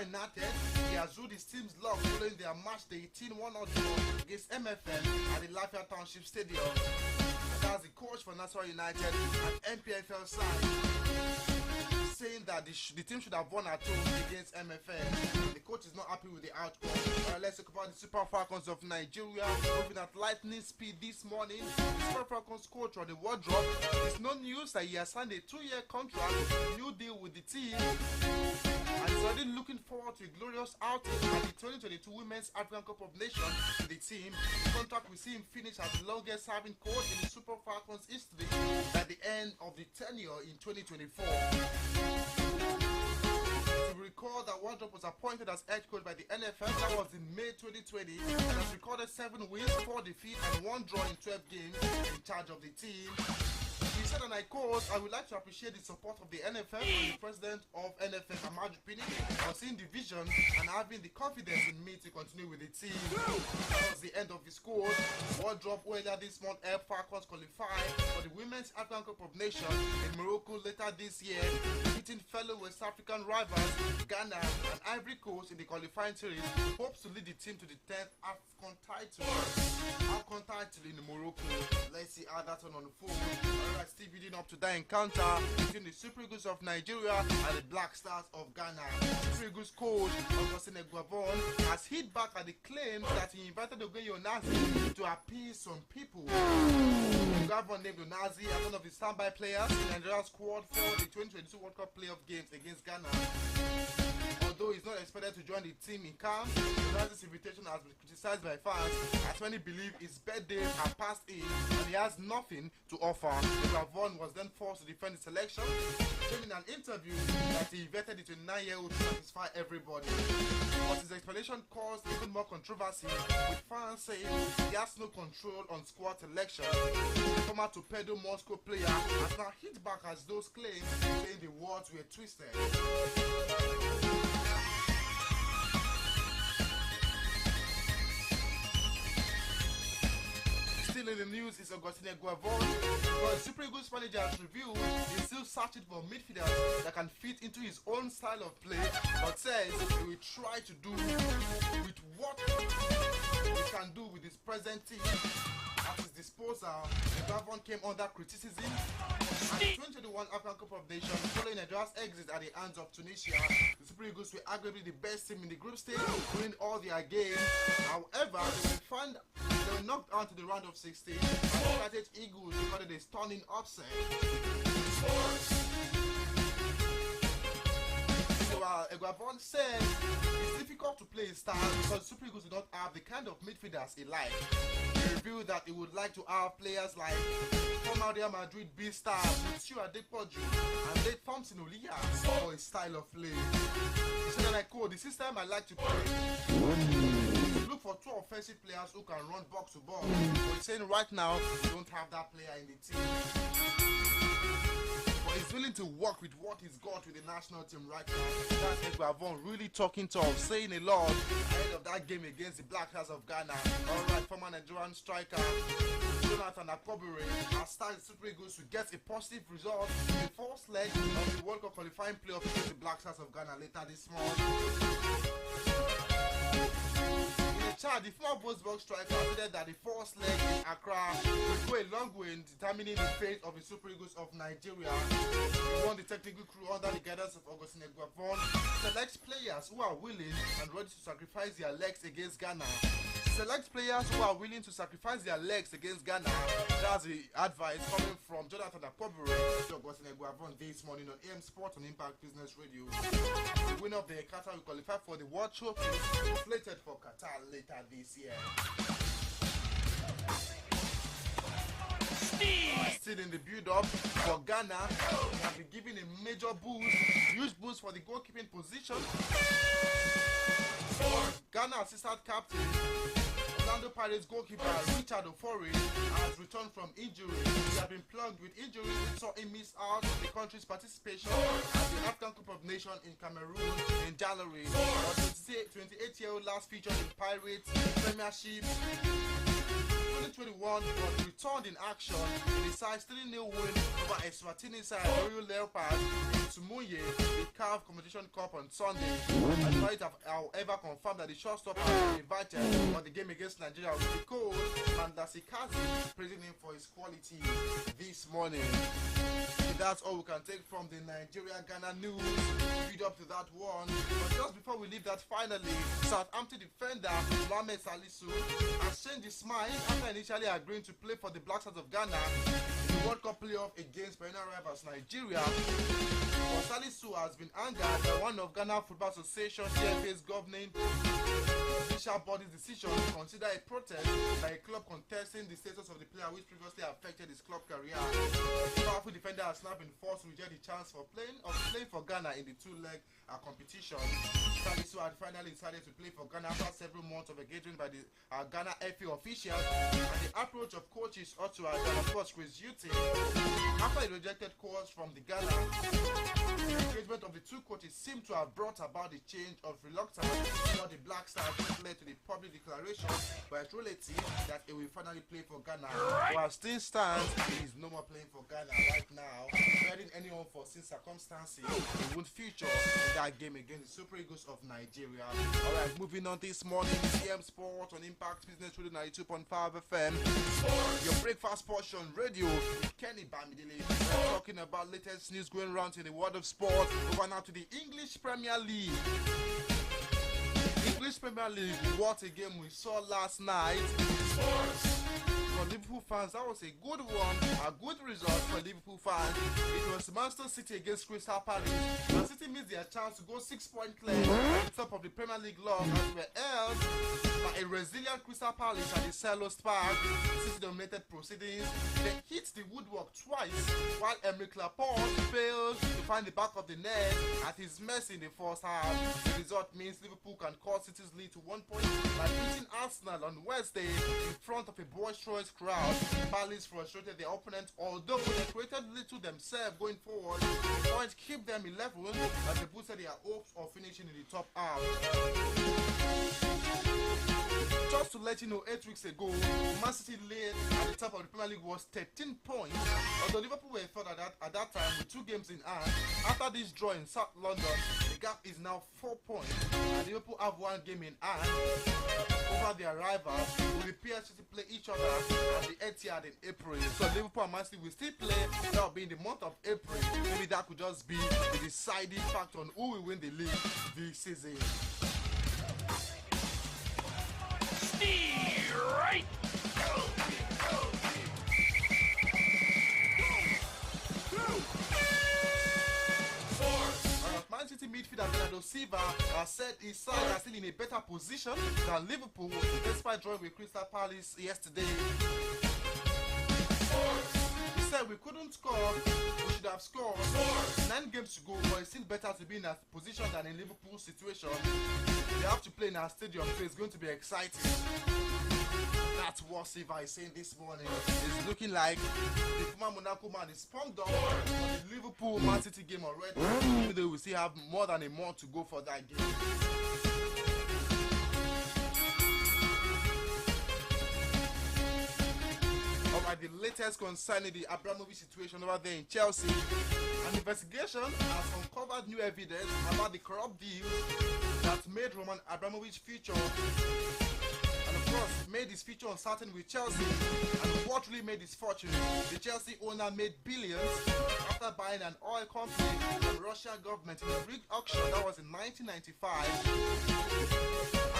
United, he has ruled his team's luck following their match day 18-1 draw against MFM at the Lafayette Township Stadium. That's the coach for Nasarawa United and MPFL side, saying that the team should have won at home against MFM. The coach is not happy with the outcome. Let's talk about the Super Falcons of Nigeria, moving at lightning speed this morning. The Super Falcons coach on the wardrobe. It's no news that he has signed a 2-year contract, new deal with the team, and is already looking forward to a glorious outing at the 2022 Women's African Cup of Nations with the team. The contract will see him finish as the longest serving coach in the Super Falcons history at the end of the tenure in 2024. To recall that Wardrop was appointed as head coach by the NFF, that was in May 2020, and has recorded 7 wins, 4 defeats, and 1 draw in 12 games in charge of the team. He said, and I quote, "I would like to appreciate the support of the NFF and the president of NFF, Amutajero, on seeing the vision and having the confidence in me to continue with the team." That was the end of his quote. Wardrop earlier this month helped Falcons qualify for the Women's African Cup of Nations in Morocco later this year, beating fellow West African rivals Ghana and Ivory Coast in the qualifying series. Hopes to lead the team to the 10th AFCON title in Morocco. Let's see how that one unfolds. Alright, still building up to that encounter between the Super Eagles of Nigeria and the Black Stars of Ghana. Super Eagles coach Ibr92.5FM has hit back at the claims that he invited Ogunyonazi to appease some people. Ibr92.5FM named Onazi as one of the standby players in Nigeria's squad for the 2022 World Cup playoff games against Ghana. Although he's not expected to join the team in camp, Onazi's invitation has been criticized by fans as many believe his birthdays are past age and he has nothing to offer. Ibr92.5FM was then forced to defend his selection, saying in an interview that he vetted the 29-year-old to satisfy everybody. But his explanation caused even more controversy, with fans saying he has no control on squad selection. The former Torpedo Moscow player has now hit back as those claims, saying the words were twisted. Still in the news is Ibr92.5FM, but Super Eagles manager has revealed he's still searching for midfielders that can fit into his own style of play, but says he will try to do with what he can do with his present team. At his disposal, Ibr92.5FM came under criticism at the 2021 African Cup of Nations following Nigeria's exit at the hands of Tunisia. The Super Eagles were arguably the best team in the group stage, winning all their games. However, they were knocked out to the round of 16 and the United Eagles recorded a stunning upset. Ibr92.5FM said it's difficult to play his style because Super Eagles do not have the kind of midfielders he likes. He revealed that he would like to have players like former Real Madrid B-star Mutiu Adepoju and late Thompson Oliya for his style of play. He said, and I quote, "The system I like to play, look for 2 offensive players who can run box to box." But he's saying right now we don't have that player in the team. He's willing to work with what he's got with the national team right now. That's Ibr92.5FM really talking tough, saying a lot ahead of that game against the Black Stars of Ghana. Alright, former Nigerian striker Jonathan Akpobere has started the Super Eagles to get a positive result in the first leg of the World Cup qualifying playoff against the Black Stars of Ghana later this month. The former Wolfsburg striker said that the first leg in Accra will go a long way in determining the fate of the Super Eagles of Nigeria. He won the technical crew under the guidance of Ibr92.5FM. Selects players who are willing and ready to sacrifice their legs against Ghana. Select players who are willing to sacrifice their legs against Ghana. That's the advice coming from Jonathan Akpobere to Ibr92.5FM this morning on AM Sport on Impact Business Radio. The winner of the Qatar will qualify for the World Trophy slated for Qatar later this year. Still in the build-up for Ghana, they have been given a major boost, huge boost for the goalkeeping position. Ghana assistant captain Orlando Pirates goalkeeper Richard Ofori has returned from injury. He had been plugged with injuries which saw him miss out on the country's participation at the African Cup of Nations in Cameroon in January. The 28-year-old last featured in Pirates Premiership 2021 was returned in action in the side's 3-0 win over Eswatini side Royal Leopards in Tumuye, the CAF Competition Cup on Sunday. And might have, however, confirmed that the shortstopper has been invited for the game against Nigeria with the coach Mandasikazi praising him for his quality this morning. So that's all we can take from the Nigeria-Ghana news. Lead up to that one. But just before we leave that, finally, Southampton defender Mohamed Salisu has changed his mind after initially agreeing to play for the Black Stars of Ghana in the World Cup playoff against perennial rivals Nigeria. But Salisu has been angered by one of Ghana Football Association CFA's governing official body's decision to consider a protest by a club contesting the status of the player which previously affected his club career. The powerful defender has now been forced to reject the chance for playing for Ghana in the two-leg competition. Salisu had finally decided to play for Ghana after several months of engagement by the Ghana FA officials and the approach of coaches Otua and of course Chris Hughton. After a rejected calls from the Ghana, the engagement of the two coaches seemed to have brought about the change of reluctance for the Black Stars, which led to the public declaration by its relative that he will finally play for Ghana. While still stands, he is no more playing for Ghana right now. Barring any unforeseen circumstances, he won't feature in that game against the Super Eagles of Nigeria. Alright, moving on this morning, CM Sport on Impact Business Radio 92.5 FM. Your breakfast portion radio with Kenny Bamidele. We're talking about latest news going around in the world of sport. Over now to the English Premier League. English Premier League, what a game we saw last night. For Liverpool fans, that was a good one, a good result for Liverpool fans. It was Manchester City against Crystal Palace. Man City missed their chance to go 6-point clear at the top of the Premier League log as were held by a resilient Crystal Palace at the Selhurst Park. City dominated proceedings. They hit the woodwork twice while Emerick Laporte failed to find the back of the net at his mercy in the first half. The result means Liverpool can cut City's lead to 1 point by beating Arsenal on Wednesday in front of a boisterous crowd. Palace frustrated their opponent, although they created little themselves going forward. The points keep them 11 as they boosted their hopes of finishing in the top half. Just to let you know, 8 weeks ago, Man City lead at the top of the Premier League was 13 points. Although Liverpool were thought at that time with 2 games in hand. After this draw in South London, the gap is now 4 points. And Liverpool have 1 game in hand over their rivals. Will the PSG play each other at the Etihad in April? So Liverpool and Man City will still play. That will be in the month of April. Maybe that could just be the deciding factor on who will win the league this season. Right. Man City midfielder Bernardo Silva said his side are still in a better position than Liverpool despite drawing with Crystal Palace yesterday. He said we couldn't score, we should have scored. 9 games to go, but it's still better to be in a position than in Liverpool's situation. They have to play in our stadium, so it's going to be exciting. That's what Silva is saying this morning. It's looking like the former Monaco man is pumped up for the Liverpool Man City game already. Even though we still have more than a month to go for that game. Alright, the latest concerning the Ibr92 situation over there in Chelsea. An investigation has uncovered new evidence about the corrupt deal that made Roman Abramovich feature, and of course made his future uncertain with Chelsea. And what really made his fortune? The Chelsea owner made billions after buying an oil company from the Russian government in a rigged auction that was in 1995.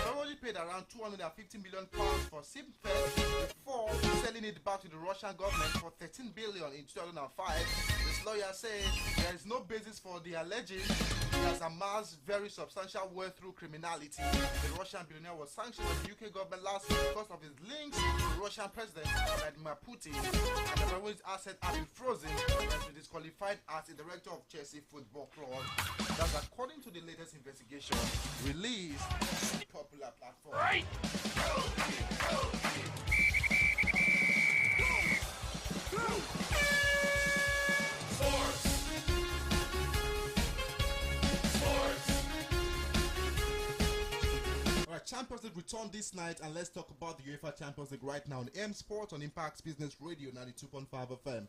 Abramovich paid around £250 million for Simfed before selling it back to the Russian government for $13 billion in 2005. His lawyer said there is no basis for the alleging he has amassed very substantial wealth through criminality. The Russian billionaire was sanctioned by the UK government last year because of his links to the Russian president Vladimir Putin. And Abramovich's assets have been frozen and has been disqualified as a director of Chelsea Football Club. That's according to the latest investigation released on the popular platform. Right. Champions League return this night, and let's talk about the UEFA Champions League right now on M Sport on Impact Business Radio 92.5 FM.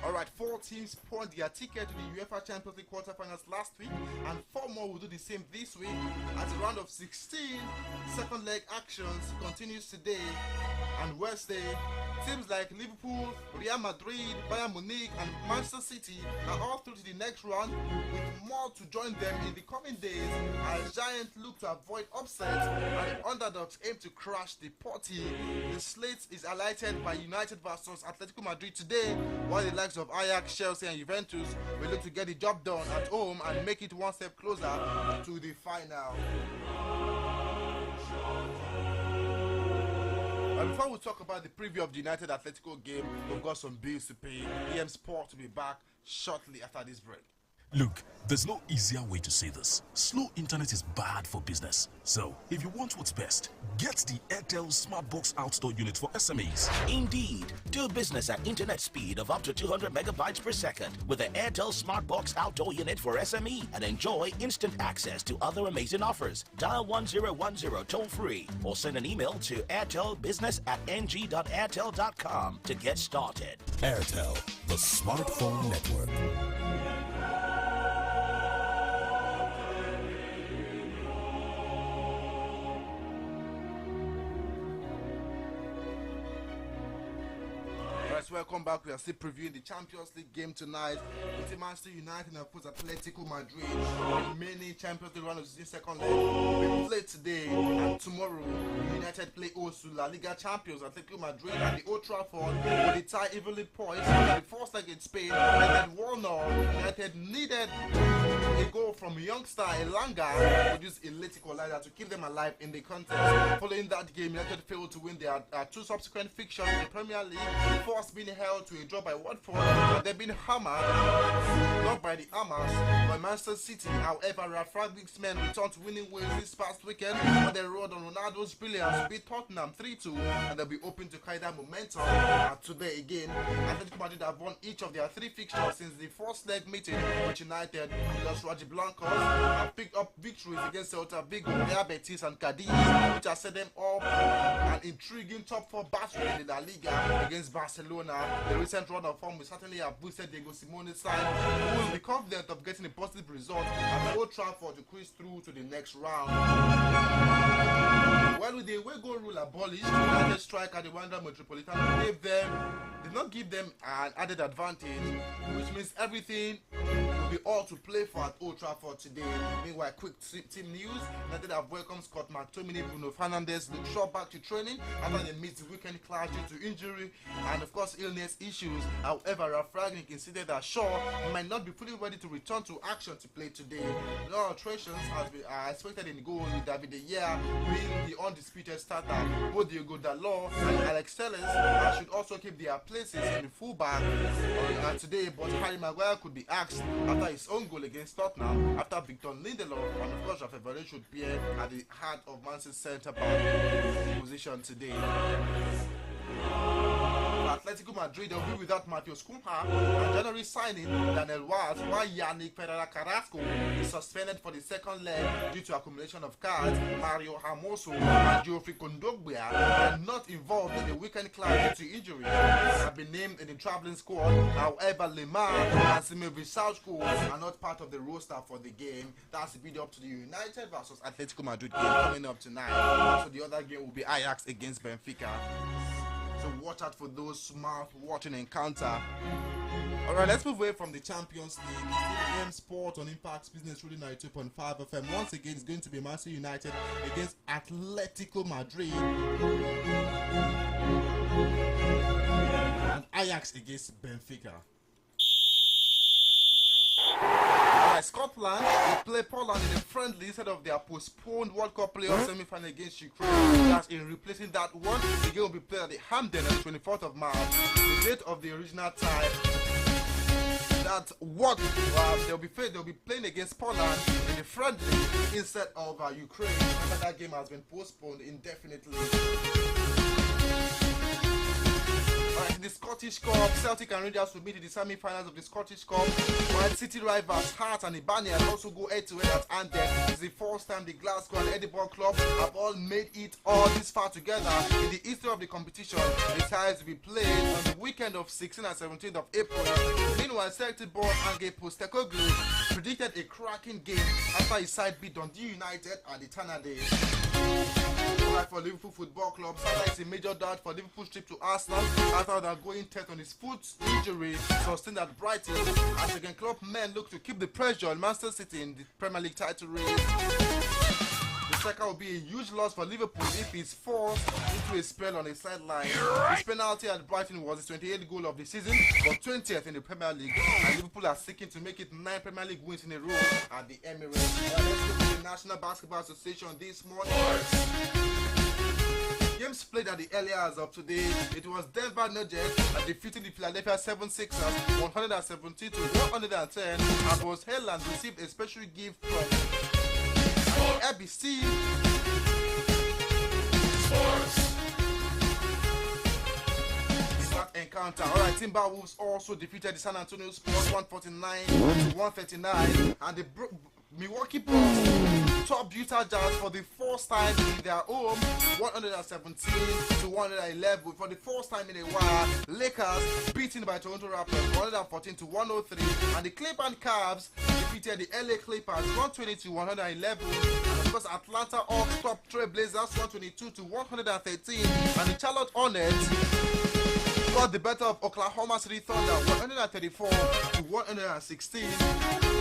Alright, 4 teams pawned their ticket to the UEFA Champions League quarterfinals last week, and 4 more will do the same this week as the round of 16 second leg actions continues today and Wednesday. Teams like Liverpool, Real Madrid, Bayern Munich and Manchester City are all through to the next round, with more to join them in the coming days as Giants look to avoid upset and the underdogs aim to crash the party. The slate is highlighted by United versus Atletico Madrid today, while the likes of Ajax, Chelsea and Juventus will look to get the job done at home and make it one step closer to the final. And before we talk about the preview of the United Atletico game, we've got some bills to pay. EM Sport will be back shortly after this break. Look, there's no easier way to say this. Slow internet is bad for business. So, if you want what's best, get the Airtel Smartbox Outdoor Unit for SMEs. Indeed, do business at internet speed of up to 200 megabytes per second with the Airtel Smartbox Outdoor Unit for SME and enjoy instant access to other amazing offers. Dial 1010 toll-free or send an email to airtelbusiness@ng.airtel.com to get started. Airtel, the smartphone network. Welcome back. We are still previewing the Champions League game tonight with Manchester United and of course Atletico Madrid. The remaining Champions League round of the second leg will be played today and tomorrow. United play host to La Liga champions Atletico Madrid at the Old Trafford with the tie evenly points. The first leg in Spain and then 1-0. United needed a goal from youngster Elanga to produce a late equalizer to keep them alive in the contest. Following that game, United failed to win their 2 subsequent fixtures in the Premier League. First being held to a draw by Watford, and they've been hammered, not by the Hammers, by Manchester City. However, Ralph Rangnick's men returned to winning ways this past weekend when they rode on Ronaldo's brilliance to beat Tottenham 3-2, and they'll be hoping to carry that momentum today again. Atletico Madrid have won each of their 3 fixtures since the first leg meeting with United. Los Rojiblancos have picked up victories against Celta Vigo, Real Betis and Cadiz, which has set them up an intriguing top 4 battle in the La Liga against Barcelona. The recent run of form will certainly have boosted Diego Simone's side, who will be confident of getting a positive result at the Old Trafford to cruise through to the next round. Well, with the away goal rule abolished, the United striker, the Wanda Metropolitano, did not give them an added advantage, which means everything will be all to play for at Old Trafford today. Meanwhile, quick team news: United have welcomed Scott McTominay, Bruno Fernandes, Luke Shaw back to training after they missed the weekend clash due to injury and of course illness issues. However, Ralph Rangnick considered that Shaw might not be fully ready to return to action to play today. No alterations are expected in goal, with David De Gea being the undisputed starter. Both Diego Dalot and Alex Telles should also keep their places in the fullback today, but Harry Maguire could be axed after his own goal against Tottenham, after Victor Lindelof and of course Rafael Varane should appear at the heart of Manchester centre back position today. Atletico Madrid will be without Matheus Cunha and January signing Daniel Ward, while Yannick Pereira Carrasco is suspended for the second leg due to accumulation of cards. Mario Hermoso and Geoffrey Kondogbia are not involved in the weekend clash due to injury. They have been named in the travelling squad. However, Lemar and Simivovic Southko are not part of the roster for the game. That's the build up to the United versus Atletico Madrid game coming up tonight. So the other game will be Ajax against Benfica. So watch out for those smart-watching encounter. Alright, let's move away from the Champions League. Still M Sport on Impact Business Radio 92.5 FM. Once again, it's going to be Manchester United against Atletico Madrid. And Ajax against Benfica. Scotland will play Poland in a friendly instead of their postponed World Cup playoff semi-final against Ukraine. That's in replacing that one. The game will be played at the Hampden on the 24th of March. The date of the original time. That's what they'll be playing against Poland in the friendly instead of Ukraine. Remember, that game has been postponed indefinitely. In the Scottish Scottish Cup, Celtic and Rangers will meet in the semi-finals of the Scottish Cup, while City rivals Hearts and Ibania also go head-to-head at Andes. It's the first time the Glasgow and Edinburgh club have all made it all this far together in the history of the competition. The ties will be played on the weekend of 16th and 17th of April. Meanwhile, Celtic boss Ange Postecoglou predicted a cracking game after his side beat Dundee United at the Tanner Days. Right for Liverpool Football Club, Salah is a major doubt for Liverpool's trip to Arsenal after undergoing test on his foot injury sustained at Brighton. As again, club men look to keep the pressure on Manchester City in the Premier League title race. The striker will be a huge loss for Liverpool if he's forced into a spell on the sideline. His penalty at Brighton was his 28th goal of the season, but 20th in the Premier League, and Liverpool are seeking to make it 9 Premier League wins in a row at the Emirates. Let's look at the National Basketball Association this morning. Games played at the early hours of today. It was Denver Nuggets defeating the Philadelphia 76ers 117 to 110, and Boss Haaland received a special gift from ABC. That encounter. Alright, Timberwolves also defeated the San Antonio Spurs 149 to 139, and the Milwaukee Bucks top Utah Jazz for the first time in their home 117 to 111 for the first time in a while. Lakers beaten by Toronto Raptors 114 to 103, and the Cleveland Cavs defeated the LA Clippers 120 to 111, and of course Atlanta Hawks top Trailblazers 122 to 113, and the Charlotte Hornets got the better of Oklahoma City Thunder 134 to 116.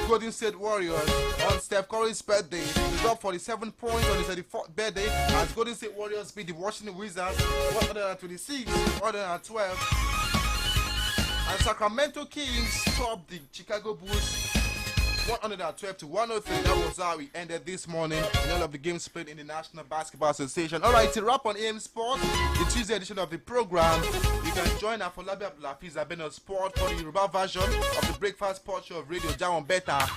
Golden State Warriors on Steph Curry's birthday dropped 47 points on his 34th birthday as Golden State Warriors beat the Washington Wizards 126 112. And Sacramento Kings topped the Chicago Bulls 112 to 103. That was how we ended this morning in all of the games played in the National Basketball Association. Alright, to wrap on AM Sport, the Tuesday edition of the program. You can join Afolabi Abdulafiz Abeno Sport for the Yoruba version of the Breakfast Sport Show of Radio Jawon Beta.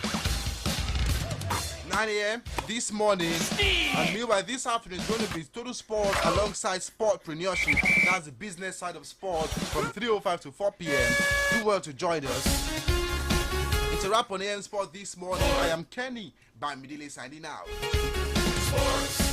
9 a.m. this morning, and meanwhile this afternoon is going to be Total Sport alongside Sportpreneurship. That's the business side of sport from 3:05 to 4 p.m. Do well to join us. It's a wrap on AM Sport this morning. I am Kenny by Midile signing out. Sports.